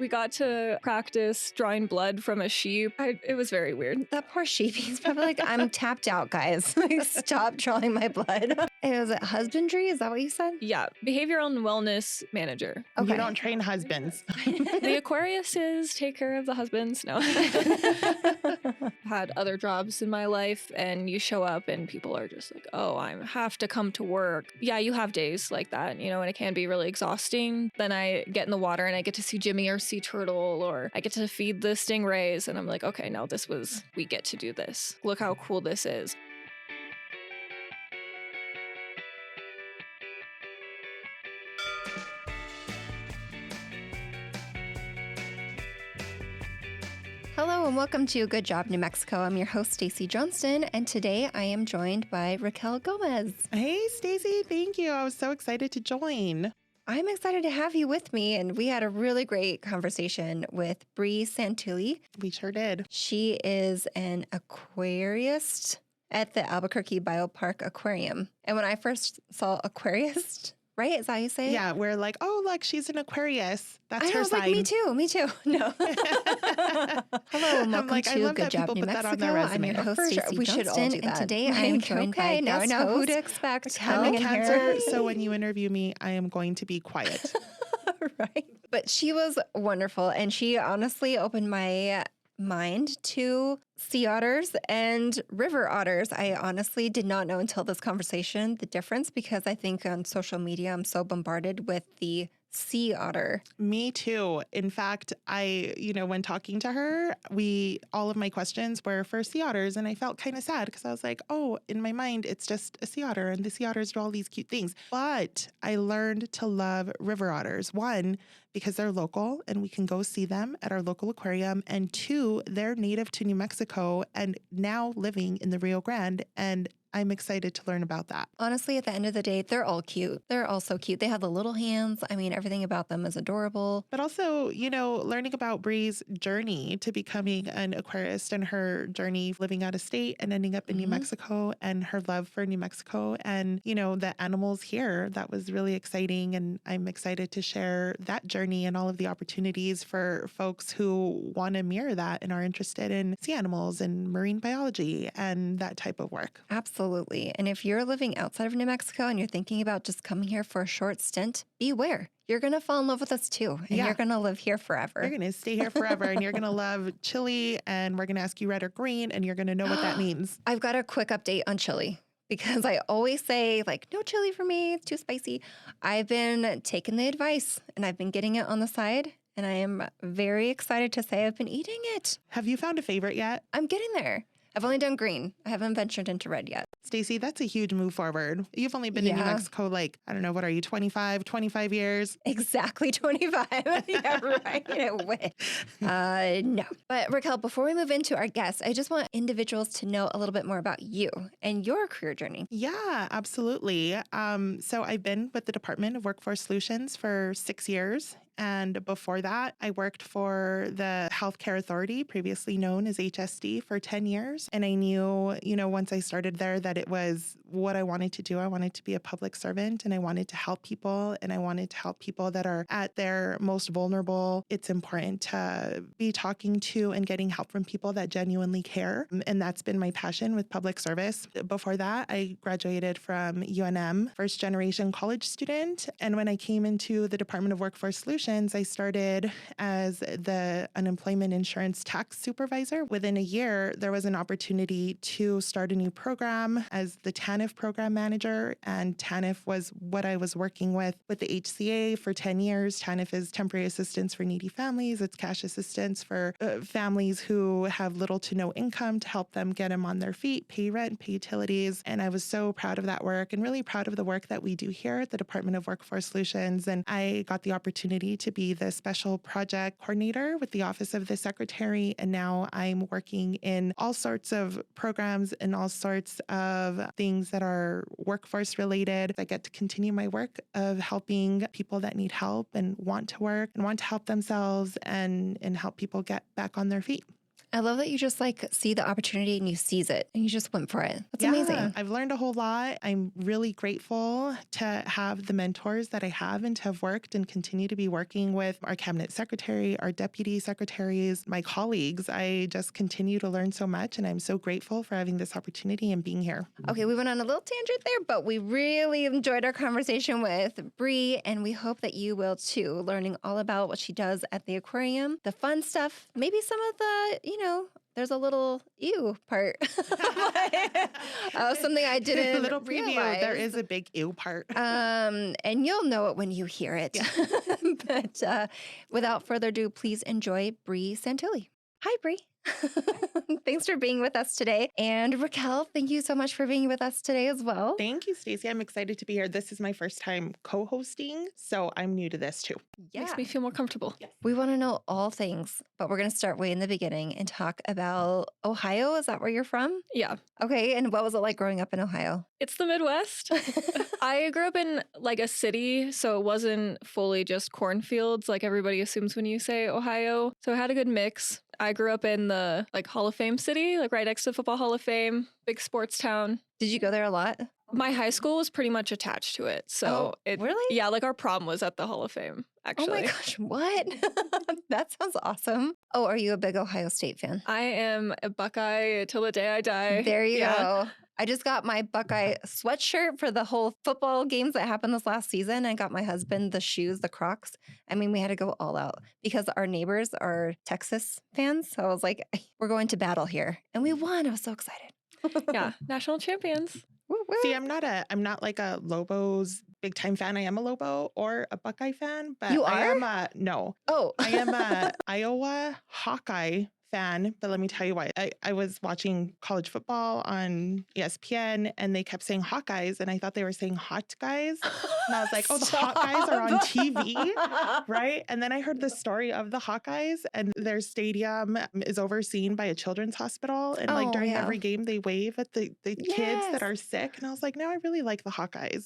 We got to practice drawing blood from a sheep. It was very weird. That poor sheep. He's probably like, I'm tapped out, guys. Like, stop drawing my blood. Was it husbandry? Is that what you said? Yeah, behavioral and wellness manager. Okay. You don't train husbands. The Aquariuses take care of the husbands. No. Had other jobs in my life, and you show up and people are just like, oh, I have to come to work. Yeah, you have days like that, and it can be really exhausting. Then I get in the water and I get to see Jimmy or sea turtle, or I get to feed the stingrays, and I'm like, okay, no, we get to do this. Look how cool this is. Hello and welcome to Good Job New Mexico. I'm your host, Stacey Johnston, and today I am joined by Raquel Gomez. Hey, Stacey, thank you. I was so excited to join. I'm excited to have you with me, and we had a really great conversation with Briana Santilli. We sure did. She is an aquarist at the Albuquerque Biopark Aquarium. And when I first saw aquarist, right? Is that how you say it? Yeah, we're like, oh, look, she's an Aquarius. That's her was sign. like, me too. No. Hello, and welcome I to love Good that Job people New put that Mexico. on their I'm your resume. host, For sure. Stacey We should all Johnston, do and that. today I am joined by Okay, now I guest know who host. to expect. I'm a coming in Cancer, here. so when you interview me, I am going to be quiet. Right. But she was wonderful, and she honestly opened my mind to sea otters and river otters. I honestly did not know until this conversation the difference, because I think on social media I'm so bombarded with the sea otter. Me too. In fact, when talking to her, all of my questions were for sea otters, and I felt kind of sad because I was like, oh, in my mind, it's just a sea otter, and the sea otters do all these cute things. But I learned to love river otters. One, because they're local and we can go see them at our local aquarium. And two, they're native to New Mexico and now living in the Rio Grande. And I'm excited to learn about that. Honestly, at the end of the day, they're all cute. They're all so cute. They have the little hands. I mean, everything about them is adorable. But also, learning about Bree's journey to becoming an aquarist and her journey living out of state and ending up in New Mexico, and her love for New Mexico and, the animals here. That was really exciting. And I'm excited to share that journey and all of the opportunities for folks who want to mirror that and are interested in sea animals and marine biology and that type of work. Absolutely. And if you're living outside of New Mexico and you're thinking about just coming here for a short stint, beware. You're going to fall in love with us too. And you're going to live here forever. You're going to stay here forever, and you're going to love chili, and we're going to ask you red or green, and you're going to know what that means. I've got a quick update on chili, because I always say, no chili for me. It's too spicy. I've been taking the advice, and I've been getting it on the side. And I am very excited to say I've been eating it. Have you found a favorite yet? I'm getting there. I've only done green. I haven't ventured into red yet. Stacey, that's a huge move forward. You've only been in New Mexico what are you, 25 years? Exactly 25. Yeah, right. I wish. No. But Raquel, before we move into our guests, I just want individuals to know a little bit more about you and your career journey. Yeah, absolutely. So I've been with the Department of Workforce Solutions for 6 years. And before that, I worked for the Healthcare Authority, previously known as HSD, for 10 years. And I knew, once I started there, that it was what I wanted to do. I wanted to be a public servant, and I wanted to help people, and I wanted to help people that are at their most vulnerable. It's important to be talking to and getting help from people that genuinely care. And that's been my passion with public service. Before that, I graduated from UNM, first generation college student. And when I came into the Department of Workforce Solutions, I started as the unemployment insurance tax supervisor. Within a year, there was an opportunity to start a new program as the TANF program manager. And TANF was what I was working with the HCA for 10 years. TANF is temporary assistance for needy families. It's cash assistance for families who have little to no income, to help them get them on their feet, pay rent, pay utilities. And I was so proud of that work, and really proud of the work that we do here at the Department of Workforce Solutions. And I got the opportunity to be the special project coordinator with the Office of the Secretary. And now I'm working in all sorts of programs and all sorts of things that are workforce related. I get to continue my work of helping people that need help and want to work and want to help themselves and help people get back on their feet. I love that you just like see the opportunity and you seize it and you just went for it. That's amazing. I've learned a whole lot. I'm really grateful to have the mentors that I have and to have worked and continue to be working with our cabinet secretary, our deputy secretaries, my colleagues. I just continue to learn so much, and I'm so grateful for having this opportunity and being here. Okay, we went on a little tangent there, but we really enjoyed our conversation with Bree, and we hope that you will too, learning all about what she does at the aquarium, the fun stuff, maybe some of the, there's a little ew part. Something I didn't A little preview. realize. There is a big ew part. And you'll know it when you hear it. Yeah. But without further ado, please enjoy Bree Santilli. Hi, Bree. Thanks for being with us today. And Raquel, thank you so much for being with us today as well. Thank you, Stacey. I'm excited to be here. This is my first time co-hosting, so I'm new to this too. Yeah. Makes me feel more comfortable. Yes. We want to know all things, but we're going to start way in the beginning and talk about Ohio. Is that where you're from? Yeah. Okay. And what was it like growing up in Ohio? It's the Midwest. I grew up in like a city, so it wasn't fully just cornfields like everybody assumes when you say Ohio. So it had a good mix. I grew up in the like Hall of Fame city, like right next to the Football Hall of Fame, big sports town. Did you go there a lot? My high school was pretty much attached to it. So really? Yeah, like our prom was at the Hall of Fame, actually. Oh my gosh, what? That sounds awesome. Oh, are you a big Ohio State fan? I am a Buckeye till the day I die. There you go. I just got my Buckeye sweatshirt for the whole football games that happened this last season. I got my husband the shoes, the Crocs. I mean, we had to go all out because our neighbors are Texas fans. So I was like, we're going to battle here. And we won. I was so excited. Yeah, national champions. Woo, woo. See, I'm not like a Lobos big time fan. I am a Lobo or a Buckeye fan, but You I are? am no. Oh, I am a Iowa Hawkeye fan, but let me tell you why. I was watching college football on ESPN and they kept saying Hawkeyes and I thought they were saying hot guys. And I was like, oh, the hot guys are on TV, right? And then I heard the story of the Hawkeyes and their stadium is overseen by a children's hospital. And like during every game, they wave at the kids that are sick. And I was like, no, I really like the Hawkeyes.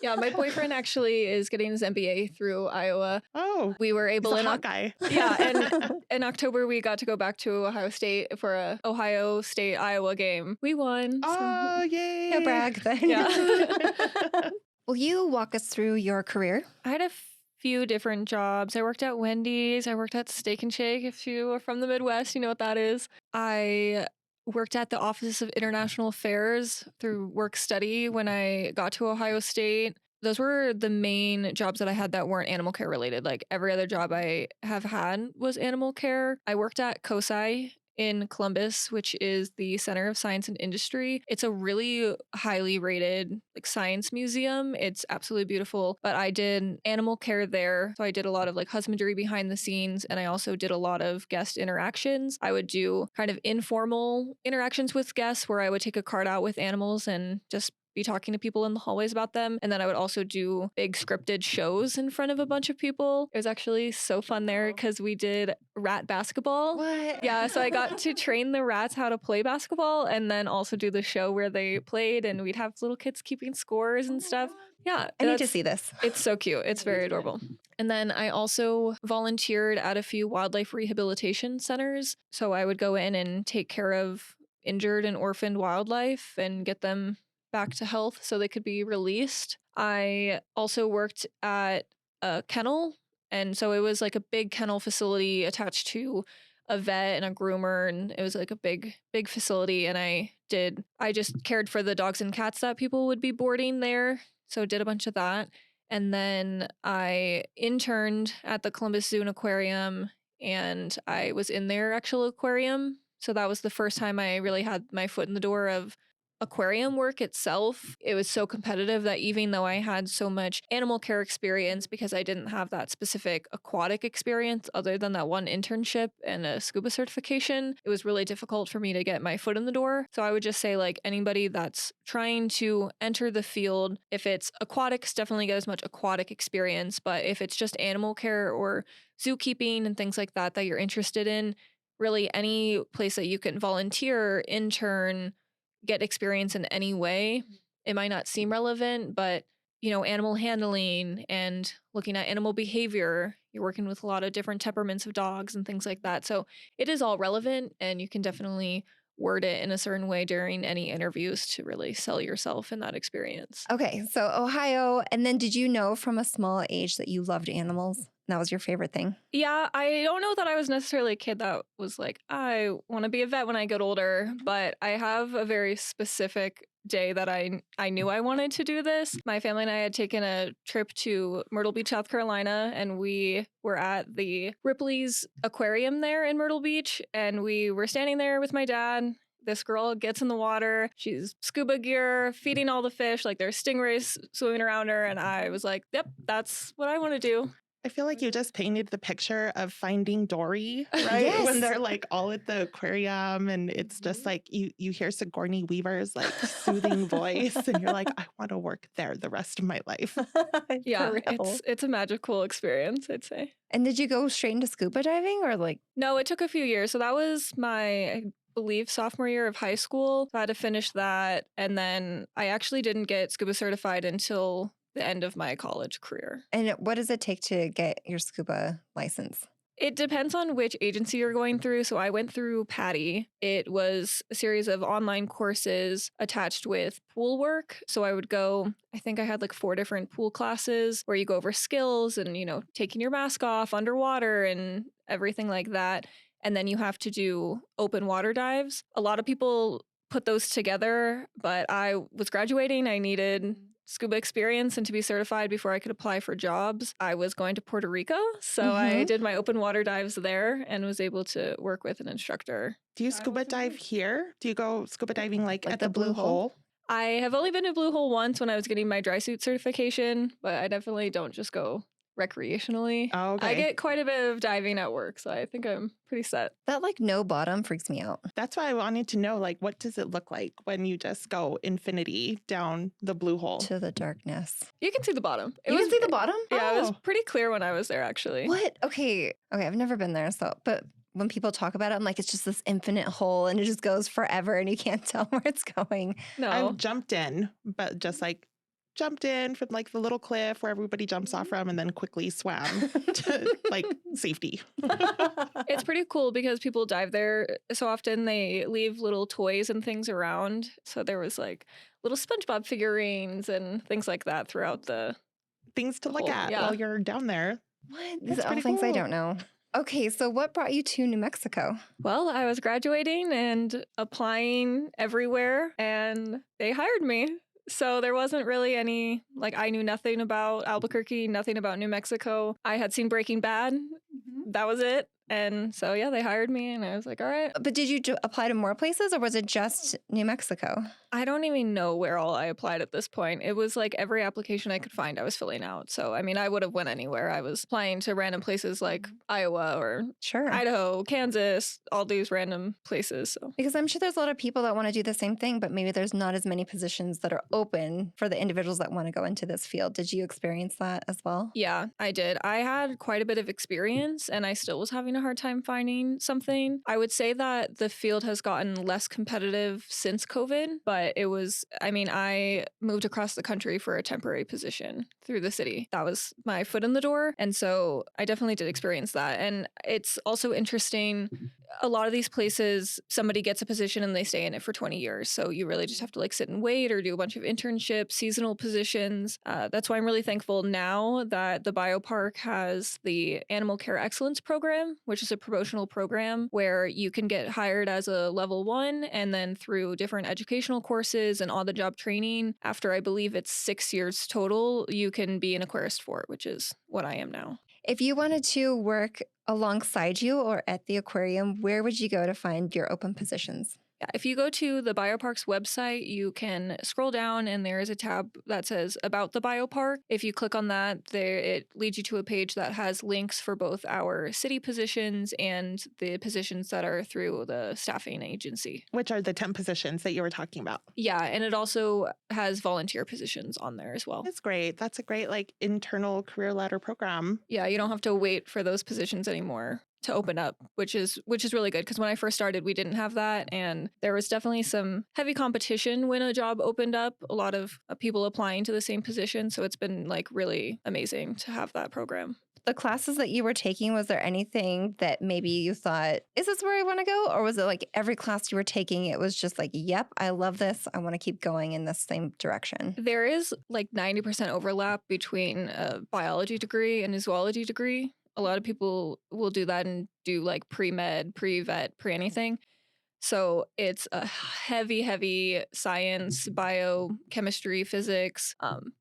Yeah, my boyfriend actually is getting his MBA through Iowa. Oh, We were able he's a in Hawkeye. Yeah, and in October we got to go back to Ohio State for a Ohio State Iowa game. We won. Oh, yay. no brag then. Yeah. Will you walk us through your career? I had a few different jobs. I worked at Wendy's. I worked at Steak and Shake. If you are from the Midwest, you know what that is. I worked at the Office of International Affairs through work study when I got to Ohio State. Those were the main jobs that I had that weren't animal care related. Like every other job I have had was animal care. I worked at COSI in Columbus, which is the Center of Science and Industry. It's a really highly rated like science museum. It's absolutely beautiful, but I did animal care there. So I did a lot of like husbandry behind the scenes, and I also did a lot of guest interactions. I would do kind of informal interactions with guests where I would take a cart out with animals and just be talking to people in the hallways about them. And then I would also do big scripted shows in front of a bunch of people. It was actually so fun there because we did rat basketball. What? Yeah, so I got to train the rats how to play basketball and then also do the show where they played, and we'd have little kids keeping scores and stuff. Yeah. I need to see this. It's so cute. It's very adorable. And then I also volunteered at a few wildlife rehabilitation centers. So I would go in and take care of injured and orphaned wildlife and get them back to health so they could be released. I also worked at a kennel. And so it was like a big kennel facility attached to a vet and a groomer. And it was like a big facility. And I just cared for the dogs and cats that people would be boarding there. So did a bunch of that. And then I interned at the Columbus Zoo and Aquarium, and I was in their actual aquarium. So that was the first time I really had my foot in the door of aquarium work itself. It was so competitive that even though I had so much animal care experience, because I didn't have that specific aquatic experience other than that one internship and a scuba certification, it was really difficult for me to get my foot in the door. So I would just say, like, anybody that's trying to enter the field, if it's aquatics, definitely get as much aquatic experience. But if it's just animal care or zookeeping and things like that you're interested in, really any place that you can volunteer, intern, get experience in any way. It might not seem relevant, but, you know, animal handling and looking at animal behavior, you're working with a lot of different temperaments of dogs and things like that. So it is all relevant, and you can definitely word it in a certain way during any interviews to really sell yourself in that experience. Okay, so Ohio. And then did you know from a small age that you loved animals? That was your favorite thing? Yeah, I don't know that I was necessarily a kid that was like, I want to be a vet when I get older, but I have a very specific day that I knew I wanted to do this. My family and I had taken a trip to Myrtle Beach, South Carolina, and we were at the Ripley's Aquarium there in Myrtle Beach, and we were standing there with my dad. This girl gets in the water. She's scuba gear, feeding all the fish, like there's stingrays swimming around her, and I was like, yep, that's what I want to do. I feel like you just painted the picture of Finding Dory, right? Yes. When they're like all at the aquarium and it's just like you hear Sigourney Weaver's like soothing voice and you're like, I want to work there the rest of my life. Yeah, it's a magical experience, I'd say. And did you go straight into scuba diving or like? No, it took a few years. So that was my, I believe, sophomore year of high school. So I had to finish that. And then I actually didn't get scuba certified until the end of my college career. And what does it take to get your scuba license? It depends on which agency you're going through. So I went through PADI. It was a series of online courses attached with pool work. So I would go, I think I had like 4 different pool classes where you go over skills and, taking your mask off underwater and everything like that. And then you have to do open water dives. A lot of people put those together, but I was graduating. I needed scuba experience and to be certified before I could apply for jobs. I was going to Puerto Rico, so I did my open water dives there and was able to work with an instructor. Do you scuba dive here? Do you go scuba diving like at the Blue Hole? I have only been to Blue Hole once when I was getting my dry suit certification, but I definitely don't just go recreationally. Oh, okay. I get quite a bit of diving at work, so I think I'm pretty set. That like no bottom freaks me out. That's why I wanted to know, like, what does it look like when you just go infinity down the Blue Hole? To the darkness. You can see the bottom. You can see the bottom? Yeah, it was pretty clear when I was there, actually. What? Okay, I've never been there, but when people talk about it, I'm like, it's just this infinite hole and it just goes forever and you can't tell where it's going. No. I've jumped in, but just like jumped in from like the little cliff where everybody jumps off from and then quickly swam to like safety. It's pretty cool because people dive there so often. They leave little toys and things around. So there was like little SpongeBob figurines and things like that throughout the things to look at while you're down there. What? These are all things I don't know. Okay, so what brought you to New Mexico? Well, I was graduating and applying everywhere and they hired me. So there wasn't really any, I knew nothing about Albuquerque, nothing about New Mexico. I had seen Breaking Bad. That was it. And so, they hired me and I was like, all right. But did you apply to more places or was it just New Mexico? I don't even know where all I applied at this point. It was like every application I could find I was filling out. So, I would have went anywhere. I was applying to random places like Iowa or Idaho, Kansas, all these random places. So. Because I'm sure there's a lot of people that want to do the same thing, but maybe there's not as many positions that are open for the individuals that want to go into this field. Did you experience that as well? Yeah, I did. I had quite a bit of experience and I still was having a hard time finding something. I would say that the field has gotten less competitive since COVID, but it was, I moved across the country for a temporary position through the city. That was my foot in the door. And so I definitely did experience that. And it's also interesting. A lot of these places, somebody gets a position and they stay in it for 20 years. So you really just have to sit and wait or do a bunch of internships, seasonal positions. That's why I'm really thankful now that the biopark has the Animal Care Excellence Program, which is a promotional program where you can get hired as a level 1 and then through different educational courses and on-the-job training, after I believe it's 6 years total, you can be an aquarist for it, which is what I am now. If you wanted to work alongside you or at the aquarium, where would you go to find your open positions? Yeah, if you go to the biopark's website, you can scroll down and there is a tab that says About the Biopark. If you click on that, it leads you to a page that has links for both our city positions and the positions that are through the staffing agency. Which are the temp positions that you were talking about. Yeah, and it also has volunteer positions on there as well. That's great. That's a great internal career ladder program. Yeah, you don't have to wait for those positions anymore to open up, which is really good because when I first started, we didn't have that. And there was definitely some heavy competition when a job opened up, a lot of people applying to the same position. So it's been really amazing to have that program. The classes that you were taking, was there anything that maybe you thought, is this where I want to go? Or was it like every class you were taking, it was just like, yep, I love this. I want to keep going in this same direction? There is like 90% overlap between a biology degree and a zoology degree. A lot of people will do that and do like pre-med, pre-vet, pre-anything. So it's a heavy science, biochemistry, physics,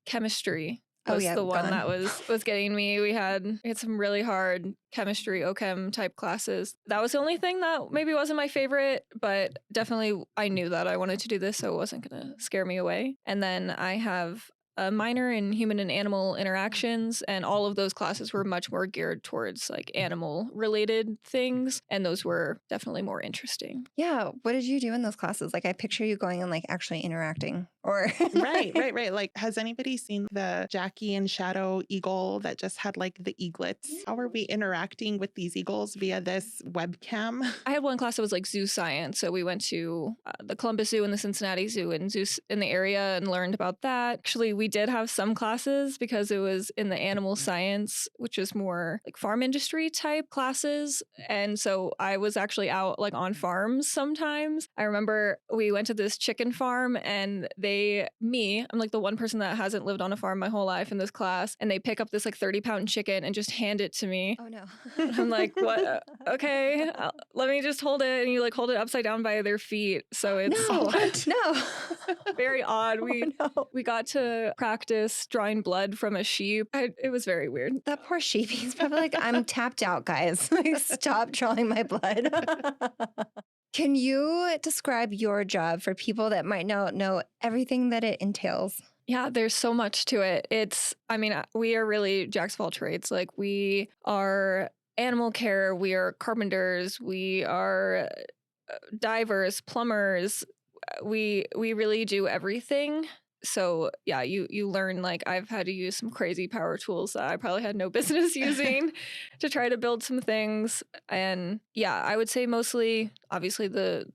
chemistry was the one that was getting me. We had some really hard chemistry, OChem type classes. That was the only thing that maybe wasn't my favorite, but definitely I knew that I wanted to do this, so it wasn't going to scare me away. And then I have a minor in human and animal interactions, and all of those classes were much more geared towards like animal related things, and those were definitely more interesting. Yeah. What did you do in those classes? Like, I picture you going and like actually interacting or Right. Like, has anybody seen the Jackie and Shadow eagle that just had like the eaglets? How are we interacting with these eagles via this webcam? I had one class that was like zoo science. So we went to the Columbus Zoo and the Cincinnati Zoo and zoos in the area and learned about that. Actually, we did have some classes because it was in the animal science, which is more like farm industry type classes. And so I was actually out like on farms sometimes. I remember we went to this chicken farm and I'm like the one person that hasn't lived on a farm my whole life in this class. And they pick up this like 30-pound chicken and just hand it to me. Oh no. I'm like, what? Okay, let me just hold it. And you like hold it upside down by their feet. So it's No. very odd. We got to practice drawing blood from a sheep. It was very weird. That poor sheep. He's probably like, I'm tapped out, guys. Like, stop drawing my blood. Can you describe your job for people that might not know everything that it entails? Yeah, there's so much to it. We are really jacks of all trades. Like, we are animal care, we are carpenters, we are divers, plumbers. We really do everything. So yeah, you learn, like, I've had to use some crazy power tools that I probably had no business using to try to build some things. And yeah, I would say mostly, obviously the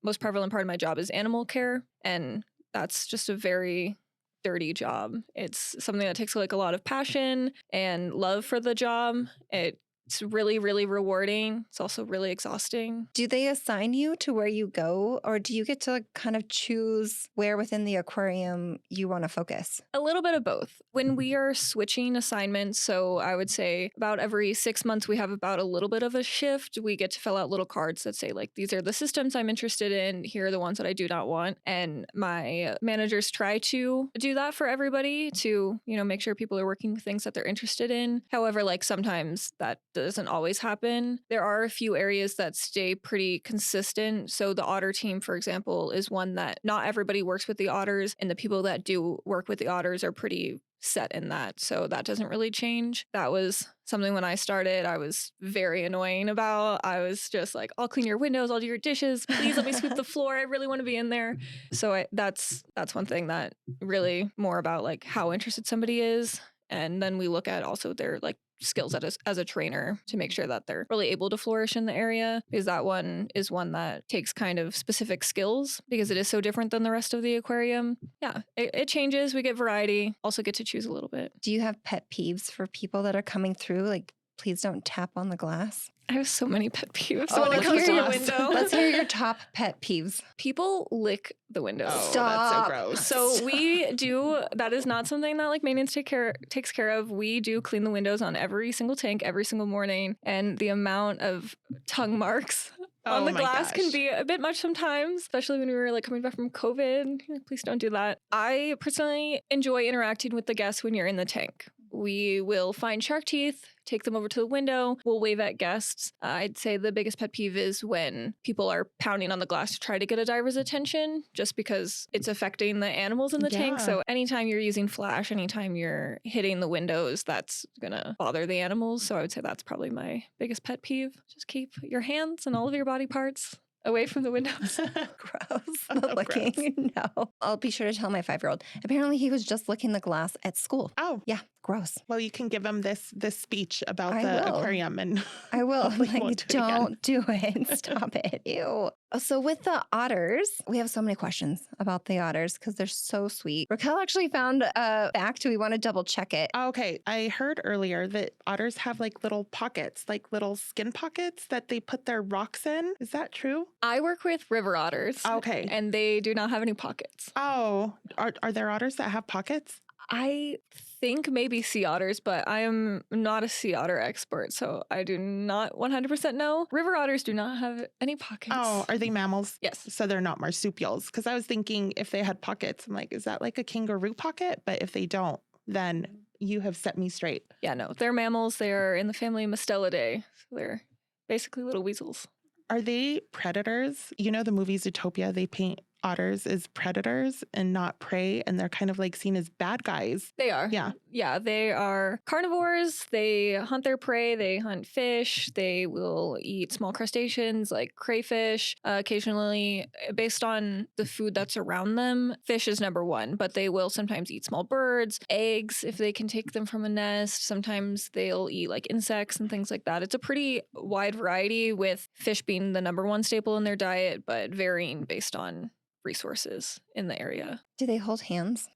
most prevalent part of my job is animal care. And that's just a very dirty job. It's something that takes like a lot of passion and love for the job. It's really, really rewarding. It's also really exhausting. Do they assign you to where you go, or do you get to kind of choose where within the aquarium you want to focus? A little bit of both. When we are switching assignments, so I would say about every 6 months, we have about a little bit of a shift. We get to fill out little cards that say, like, these are the systems I'm interested in. Here are the ones that I do not want. And my managers try to do that for everybody to, make sure people are working with things that they're interested in. However, like, sometimes that doesn't always happen. There are a few areas that stay pretty consistent. So the otter team, for example, is one that not everybody works with the otters, and the people that do work with the otters are pretty set in that. So that doesn't really change. That was something when I started I was very annoying about. I was just like, I'll clean your windows, I'll do your dishes, please let me sweep the floor, I really want to be in there. So that's one thing that really more about like how interested somebody is. And then we look at also their like skills as a trainer to make sure that they're really able to flourish in the area, because that one is one that takes kind of specific skills because it is so different than the rest of the aquarium. Yeah, it changes. We get variety, also get to choose a little bit. Do you have pet peeves for people that are coming through? Like, please don't tap on the glass. I have so many pet peeves when it comes to the window. Let's hear your top pet peeves. People lick the windows. Oh, Stop. That's so gross. So we do, that is not something that like maintenance takes care of. We do clean the windows on every single tank every single morning. And the amount of tongue marks on the glass can be a bit much sometimes, especially when we were like coming back from COVID. Please don't do that. I personally enjoy interacting with the guests when you're in the tank. We will find shark teeth, take them over to the window. We'll wave at guests. I'd say the biggest pet peeve is when people are pounding on the glass to try to get a diver's attention, just because it's affecting the animals in the tank. So anytime you're using flash, anytime you're hitting the windows, that's going to bother the animals. So I would say that's probably my biggest pet peeve. Just keep your hands and all of your body parts away from the windows. Gross. The licking. No. I'll be sure to tell my 5-year-old. Apparently he was just licking the glass at school. Oh. Yeah. Gross. Well, you can give them this speech about I the will. aquarium and I will. hopefully he won't do it again. Don't do it. Stop it. Ew. So with the otters, we have so many questions about the otters because they're so sweet. Raquel actually found a fact. We want to double check it. Okay, I heard earlier that otters have like little pockets, like little skin pockets that they put their rocks in. Is that true? I work with river otters. Okay. And they do not have any pockets. Oh, are there otters that have pockets? I think maybe sea otters, but I am not a sea otter expert, so I do not 100% know. River otters do not have any pockets. Oh, are they mammals? Yes. So they're not marsupials. Because I was thinking if they had pockets, I'm like, is that like a kangaroo pocket? But if they don't, then you have set me straight. Yeah, no, they're mammals. They are in the family Mustelidae. So they're basically little weasels. Are they predators? You know the movie Zootopia, they paint otters as predators and not prey, and they're kind of like seen as bad guys. They are. Yeah. Yeah, they are carnivores. They hunt their prey. They hunt fish. They will eat small crustaceans like crayfish. Occasionally, based on the food that's around them, fish is number one, but they will sometimes eat small birds, eggs if they can take them from a nest. Sometimes they'll eat like insects and things like that. It's a pretty wide variety, with fish being the number one staple in their diet, but varying based on resources in the area. Do they hold hands?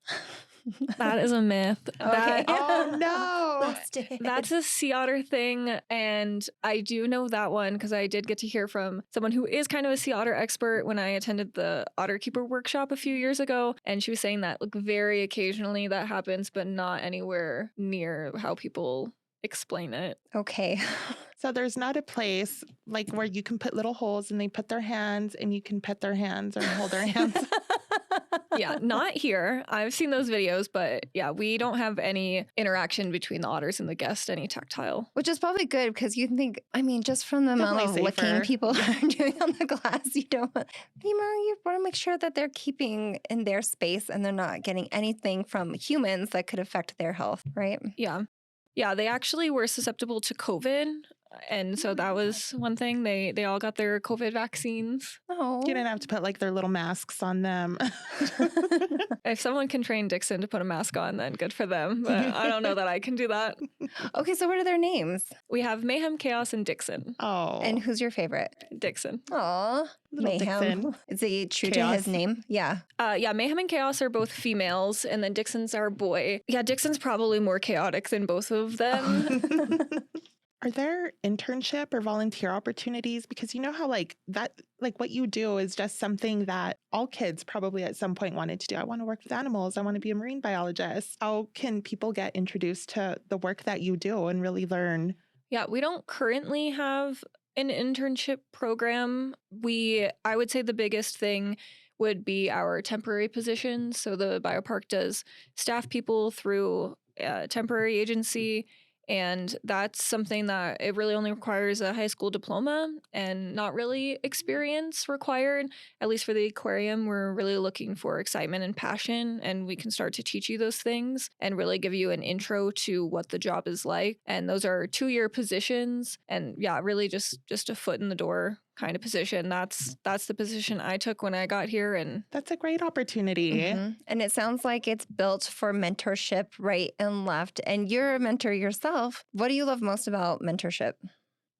That is a myth. Okay. Oh, no. Busted. That's a sea otter thing, and I do know that one because I did get to hear from someone who is kind of a sea otter expert when I attended the Otter Keeper workshop a few years ago, and she was saying that like very occasionally that happens, but not anywhere near how people explain it. Okay. So there's not a place like where you can put little holes and they put their hands and you can pet their hands or hold their hands. Yeah, not here. I've seen those videos, but yeah, we don't have any interaction between the otters and the guest, any tactile. Which is probably good because you think, I mean, just from the amount of Definitely licking safer. people are doing on the glass, you want to make sure that they're keeping in their space and they're not getting anything from humans that could affect their health, right? Yeah. Yeah, they actually were susceptible to COVID. And so that was one thing. They all got their COVID vaccines. Oh. You didn't have to put like their little masks on them. If someone can train Dixon to put a mask on, then good for them. But I don't know that I can do that. Okay, so what are their names? We have Mayhem, Chaos, and Dixon. Oh. And who's your favorite? Dixon. Aw, Little Mayhem. Dixon. Is he true to Chaos. his name? Yeah. Yeah, Mayhem and Chaos are both females, and then Dixon's our boy. Yeah, Dixon's probably more chaotic than both of them. Are there internship or volunteer opportunities? Because you know how like that, like what you do is just something that all kids probably at some point wanted to do. I want to work with animals. I want to be a marine biologist. How can people get introduced to the work that you do and really learn? Yeah, we don't currently have an internship program. I would say the biggest thing would be our temporary positions. So the biopark does staff people through a temporary agency. And that's something that it really only requires a high school diploma and not really experience required. At least for the aquarium, we're really looking for excitement and passion, and we can start to teach you those things and really give you an intro to what the job is like. And those are 2-year positions, and yeah, really just a foot in the door kind of position. That's the position I took when I got here. And That's a great opportunity. Mhm. And it sounds like it's built for mentorship right and left. And you're a mentor yourself. What do you love most about mentorship?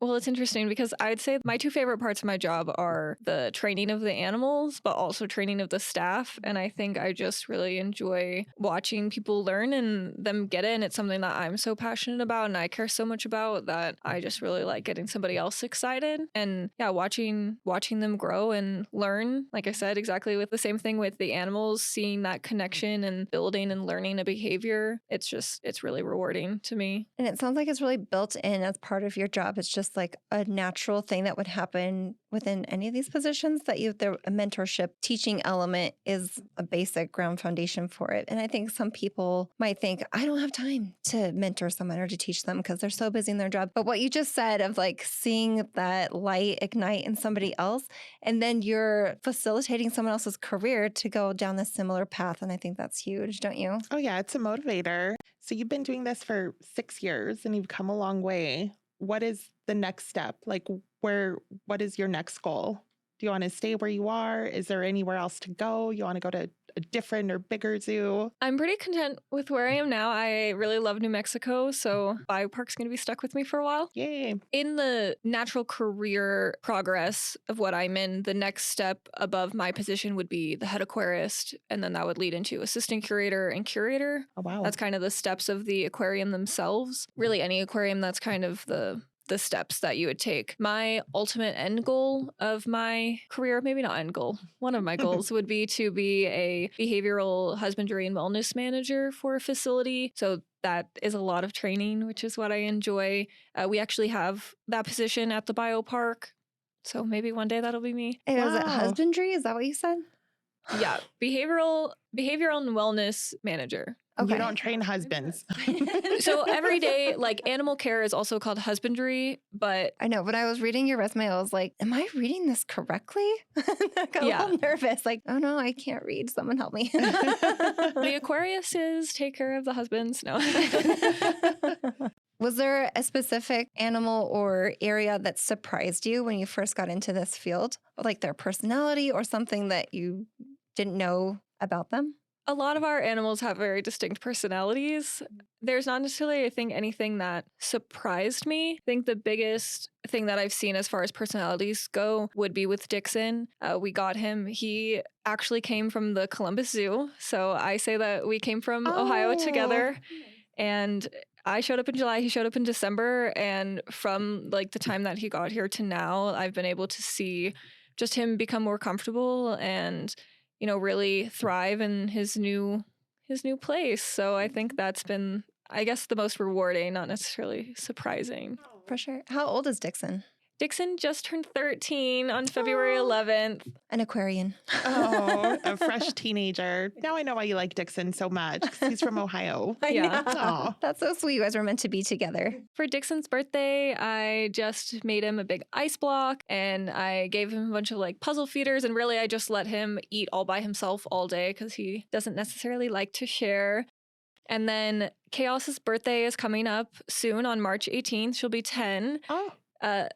well, it's interesting because I'd say my 2 favorite parts of my job are the training of the animals, but also training of the staff. And I think I just really enjoy watching people learn and them get it. And it's something that I'm so passionate about and I care so much about that I just really like getting somebody else excited. And yeah, watching them grow and learn, like I said, exactly with the same thing with the animals, seeing that connection and building and learning a behavior. It's really rewarding to me. And it sounds like it's really built in as part of your job. It's just like a natural thing that would happen within any of these positions, that a mentorship teaching element is a basic ground foundation for it. And I think some people might think, I don't have time to mentor someone or to teach them because they're so busy in their job. But what you just said of like seeing that light ignite in somebody else, and then you're facilitating someone else's career to go down a similar path. And I think that's huge, don't you? Oh, yeah, it's a motivator. So you've been doing this for 6 years and you've come a long way. What is the next step? Like, what is your next goal? Do you want to stay where you are? Is there anywhere else to go? You want to go to a different or bigger zoo? I'm pretty content with where I am now. I really love New Mexico, so biopark's going to be stuck with me for a while. Yay. In the natural career progress of what I'm in, the next step above my position would be the head aquarist, and then that would lead into assistant curator and curator. Oh, wow. That's kind of the steps of the aquarium themselves. Really, any aquarium, that's kind of the steps that you would take. My ultimate end goal of my career, maybe not end goal, one of my goals would be to be a behavioral husbandry and wellness manager for a facility. So that is a lot of training, which is what I enjoy. We actually have that position at the biopark. So maybe one day that'll be me. Hey, was it Wow. husbandry? Is that what you said? Yeah, behavioral and wellness manager. Okay. You don't train husbands. So every day, like animal care is also called husbandry, but I know. When I was reading your resume, I was like, am I reading this correctly? I got Yeah. a little nervous. Like, oh no, I can't read. Someone help me. the Aquariuses take care of the husbands. No. Was there a specific animal or area that surprised you when you first got into this field? Like their personality or something that you didn't know about them? A lot of our animals have very distinct personalities. There's not necessarily, I think, anything that surprised me. I think the biggest thing that I've seen as far as personalities go would be with Dixon. We got him. He actually came from the Columbus Zoo. So I say that we came from Ohio together. And I showed up in July, he showed up in December. And from like the time that he got here to now, I've been able to see just him become more comfortable and really thrive in his new place. So I think that's been, I guess, the most rewarding, not necessarily surprising. For sure. How old is Dixon? Dixon just turned 13 on February 11th. An Aquarian. Oh, a fresh teenager. Now I know why you like Dixon so much, 'cause he's from Ohio. Yeah. Aw. That's so sweet. You guys were meant to be together. For Dixon's birthday, I just made him a big ice block and I gave him a bunch of like puzzle feeders, and really I just let him eat all by himself all day because he doesn't necessarily like to share. And then Chaos's birthday is coming up soon on March 18th. She'll be 10. Oh.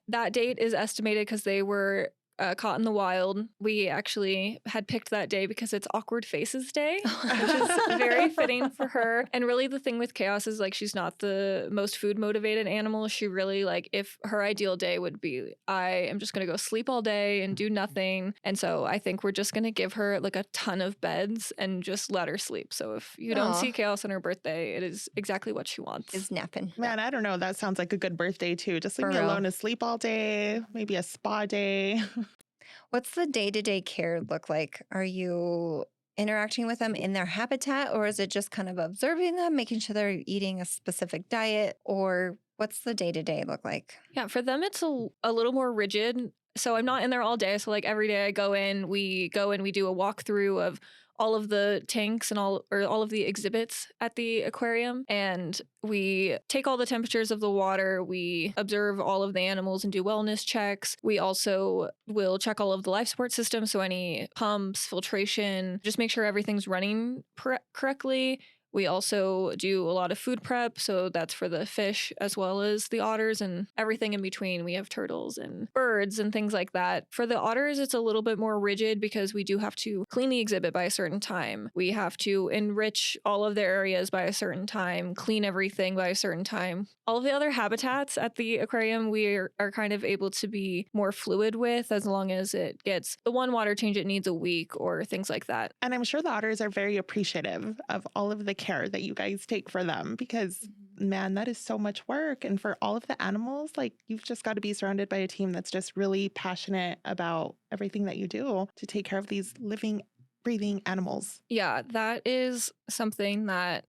That date is estimated because they were caught in the wild. We actually had picked that day because it's Awkward Faces Day, which is very fitting for her. And really the thing with Chaos is like she's not the most food motivated animal. She really like, if her ideal day would be, I am just going to go sleep all day and do nothing. And so I think we're just going to give her like a ton of beds and just let her sleep. So if you don't Aw. see Chaos on her birthday, it is exactly what she wants. Is napping. Man, I don't know. That sounds like a good birthday too. Just leave For me real. alone to sleep all day, maybe a spa day. What's the day-to-day care look like? Are you interacting with them in their habitat, or is it just kind of observing them, making sure they're eating a specific diet, or what's the day-to-day look like? Yeah, for them, it's a little more rigid. So I'm not in there all day. So like every day I go in, we do a walkthrough of all of the tanks and all of the exhibits at the aquarium. And we take all the temperatures of the water. We observe all of the animals and do wellness checks. We also will check all of the life support systems. So any pumps, filtration, just make sure everything's running correctly. We also do a lot of food prep, so that's for the fish as well as the otters and everything in between. We have turtles and birds and things like that. For the otters, it's a little bit more rigid because we do have to clean the exhibit by a certain time. We have to enrich all of their areas by a certain time, clean everything by a certain time. All of the other habitats at the aquarium, we are kind of able to be more fluid with as long as it gets the one water change it needs a week or things like that. And I'm sure the otters are very appreciative of all of the care that you guys take for them because, man, that is so much work. And for all of the animals, like you've just got to be surrounded by a team that's just really passionate about everything that you do to take care of these living, breathing animals. Yeah, that is something that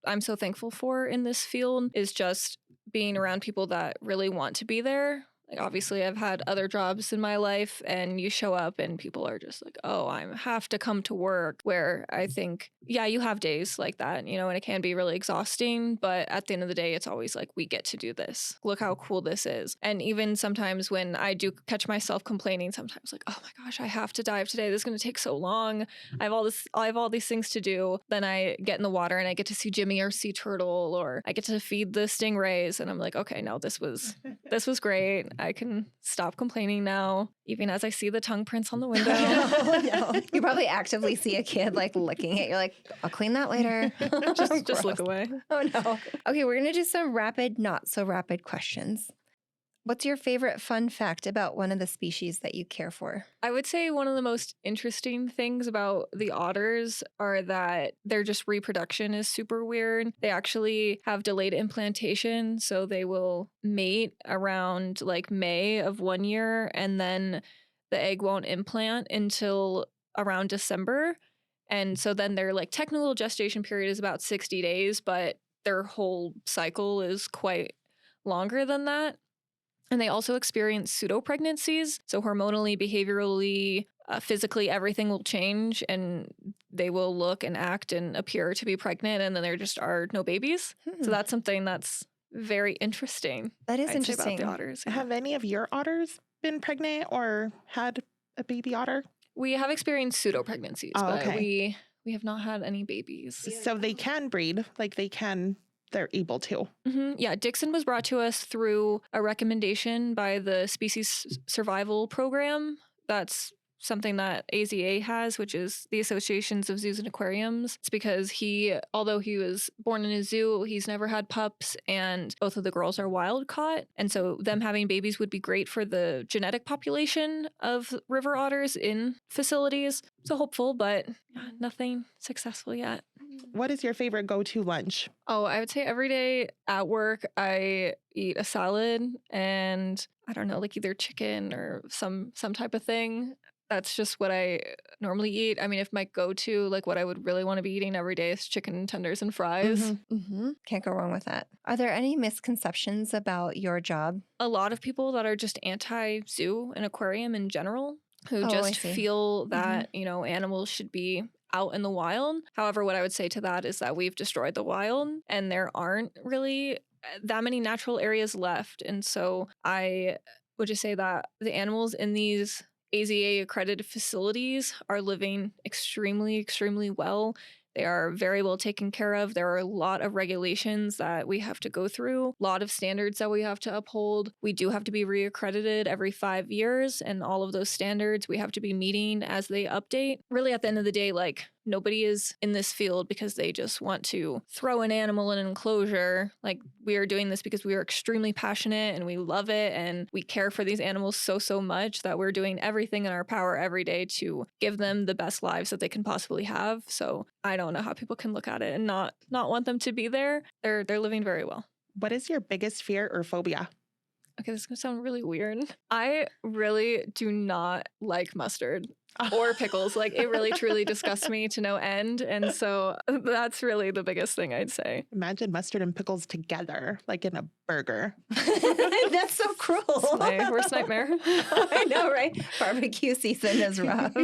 I'm so thankful for in this field, is just being around people that really want to be there. Like obviously I've had other jobs in my life and you show up and people are just like, oh, I have to come to work, where I think, yeah, you have days like that, and it can be really exhausting. But at the end of the day, it's always like, we get to do this. Look how cool this is. And even sometimes when I do catch myself complaining, sometimes like, oh my gosh, I have to dive today. This is going to take so long. I have all these things to do. Then I get in the water and I get to see Jimmy or sea turtle, or I get to feed the stingrays. And I'm like, okay, no, this was great. I can stop complaining now, even as I see the tongue prints on the window. No. You probably actively see a kid like licking it. You're like, I'll clean that later. just look Gross. away. Oh no. Okay, we're gonna do some rapid, not so rapid questions. What's your favorite fun fact about one of the species that you care for? I would say one of the most interesting things about the otters are that their just reproduction is super weird. They actually have delayed implantation, so they will mate around like May of one year, and then the egg won't implant until around December. And so then their like technical gestation period is about 60 days, but their whole cycle is quite longer than that. And they also experience pseudo-pregnancies. So hormonally, behaviorally, physically, everything will change and they will look and act and appear to be pregnant, and then there just are no babies. So that's something that's very interesting. That is I'd say interesting. about the otters. Yeah. Have any of your otters been pregnant or had a baby otter? We have experienced pseudo-pregnancies, but okay. we have not had any babies. So they can breed, like they're able to. Yeah, Dixon was brought to us through a recommendation by the Species Survival Program. That's something that AZA has, which is the Associations of Zoos and Aquariums. It's because although he was born in a zoo, he's never had pups, and both of the girls are wild caught. And so them having babies would be great for the genetic population of river otters in facilities. So hopeful, but nothing successful yet. What is your favorite go-to lunch? Oh, I would say every day at work, I eat a salad and I don't know, like either chicken or some type of thing. That's just what I normally eat. I mean, if my go-to, like what I would really want to be eating every day is chicken tenders and fries. Can't go wrong with that. Are there any misconceptions about your job? A lot of people that are just anti-zoo and aquarium in general, who I just see. feel that, animals should be out in the wild. However, what I would say to that is that we've destroyed the wild and there aren't really that many natural areas left. And so I would just say that the animals in these AZA accredited facilities are living extremely, extremely well. They are very well taken care of. There are a lot of regulations that we have to go through, a lot of standards that we have to uphold. We do have to be reaccredited every 5 years, and all of those standards we have to be meeting as they update. Really, at the end of the day, like, nobody is in this field because they just want to throw an animal in an enclosure. Like, we are doing this because we are extremely passionate and we love it and we care for these animals so much that we're doing everything in our power every day to give them the best lives that they can possibly have. So I don't know how people can look at it and not want them to be there. They're living very well. What is your biggest fear or phobia? Okay, this is gonna sound really weird. I really do not like mustard or pickles. Like, it really truly disgusts me to no end. And so that's really the biggest thing I'd say. Imagine mustard and pickles together, like in a burger. That's so cruel. It's my worst nightmare. I know, right? Barbecue season is rough.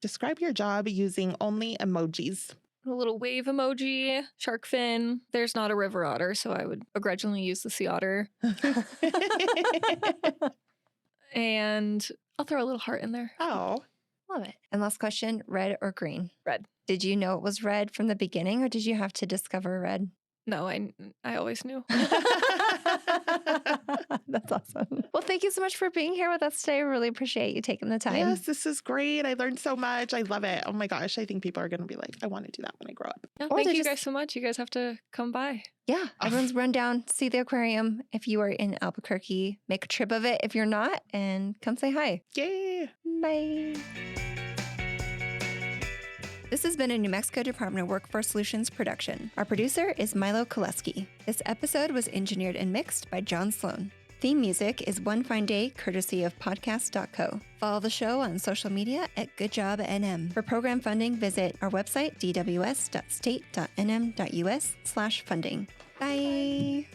Describe your job using only emojis. A little wave emoji, shark fin. There's not a river otter, so I would begrudgingly use the sea otter. And I'll throw a little heart in there. Oh. Love it. And last question, red or green? Red. Did you know it was red from the beginning, or did you have to discover red? No, I always knew. That's awesome. Well, thank you so much for being here with us today. I really appreciate you taking the time. Yes, this is great. I learned so much. I love it. Oh my gosh. I think people are going to be like, I want to do that when I grow up. No, Or thank they you just- guys so much. You guys have to come by. Yeah, everyone's run down, see the aquarium. If you are in Albuquerque, make a trip of it if you're not, and come say hi. Yay. Bye. This has been a New Mexico Department of Workforce Solutions production. Our producer is Milo Koleski. This episode was engineered and mixed by John Sloan. Theme music is One Fine Day, courtesy of podcast.co. Follow the show on social media at GoodJobNM. For program funding, visit our website, dws.state.nm.us/funding. Bye.